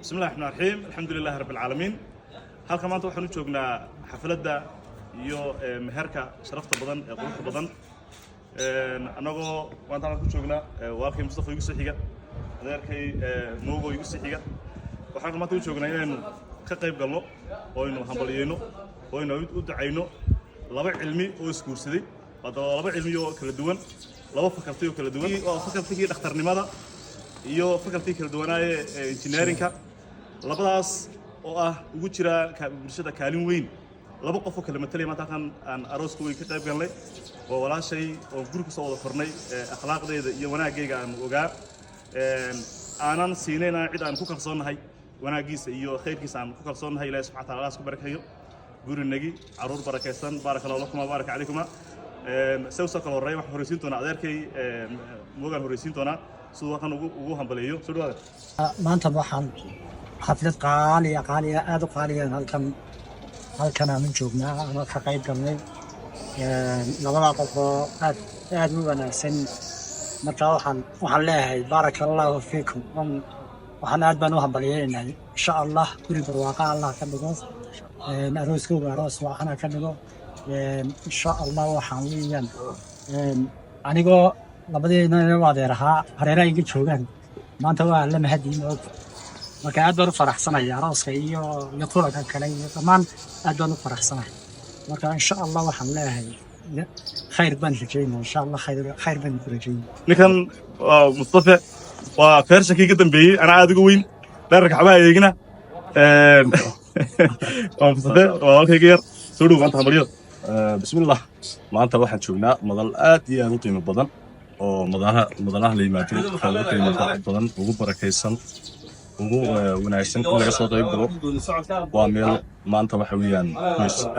بسم الله الرحمن الرحيم الحمد لله رب العالمين. halka maanta waxaan u joognaa xafladda iyo meherka sharafta badan ee quruxda badan anagoo maanta ku joognaa waalkay Mustafa igu soo xiga adeerkay Moogo igu soo xiga waxaan maanta u joognaa inaynu ka qayb galno oo aynu hambalyeeyno oo aynu u ducayno laba cilmi oo iskuursaday laba cilmi oo kala duwan laba fakalti oo kala duwan oo fakaltigii dhakhtarnimada iyo fakaltigii kala duwanaaye engineerinka labadaas oo ah ugu jira bulshada kaalin weyn laba qof oo kala matalay maanta aan arooska weyn ka qayb galnay oo walaashay oo guriga soo wada kornay akhlaaqdeeda iyo wanaaggeega aan ogaa aanan siinayna cid aan ku kalsoonahay wanaagiisa iyo khayrkiisa aan ku kalsoonahay Ilaahay subhanahu wa ta'ala isku barakeeyo gurinagi caruur barakeysan barakallahu lakum wa baraka alaykum sawsa kala horeey wax horeysiin doona adeerkay Moogan horeysiin doona sidoo waxaan ugu hambaleeyo soo dhawaada maanta waxaan xaflad qaaliya aad u qaaliya halkan aan joognaa ama ka qayb galnay labada qof oo aad u wanaagsan marka waxaan leeyahay barakallahu fiikum waxaan aad baan u hambalyeynaa insha Allah guri barwaaqo Allah ka dhigo arooskooda aroos waxana ka dhigo insha Allah waxaan weeyaan anigoo labadeena adeeraha hareeraha iga joogaan maanta waa la mahadin oo marka aad baan u faraxsanahay arooska iyo kulanka kale iyo dhammaan aad baan u faraxsanahay marka insha Allah waxaan leeyahay khayr baan rajaynaa insha Allah khayr baan rajaynaa ninkan Mustafa waa feershankii ka dambeeyay ana aad ugu weyn dharka xabaa eegina Mustafa waa halkayga yar soo dhaw maanta hambalyo bismillah maanta waxaan joognaa madal aad iyo aad u qiimo badan oo madalaha la yimaado kala qiimo badan ugu barakeysan ugu wanaagsan in laga soo qayb galo waa meel maanta waxa weeyaan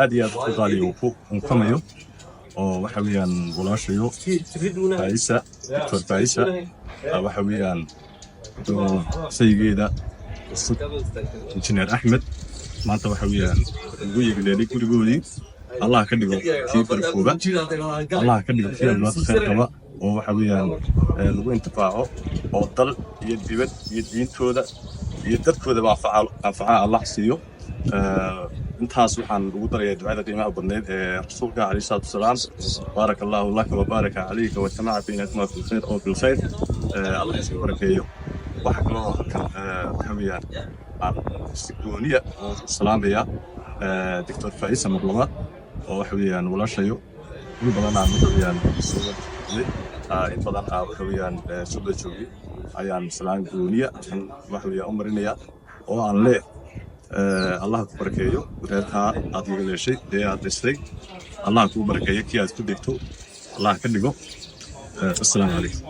aad iyo aad u qaaliyo ku unfamayo oo waxa weeyaan walaashayo Dr. Faisa waxa weeyaan saygeeda Engineer Ahmed maanta waxa weeyaan ugu yeegalay gurigoodii Allah ka dhigo kii barkooba Allah ka dhigo kii aad khayr qaba oo waxa weeyaan lagu intifaaco oo dal iyo dibad iyo diintooda iyo dadkooda anfaca Allah siiyo intaas waxaan ugu darayaa ducada qiimaha badneed ee rasuulka Kariimka sallallahu alayhi wasallam barakallahu lak wa baraka alayka wa tamaa baynakuma fil khayr aw bil khayr Allah isku barakeeyo waxa kale oo waxa weeyaan gooniya salaamaya Dr. Faisa Marlama oo waxa weeyaan walaashayo in badan aan waxa weeyaan in badan waxa weeyaan soo joogay ayaan salaan gooniya waxa weeyaan marinaya oo aan leeyahay Allah ku barakeeyo reerka aad iga leeshay ee aad dhistay Allah ku barakeeyo kii aad ku dhigto Allah ka dhigo assalaamu calaykum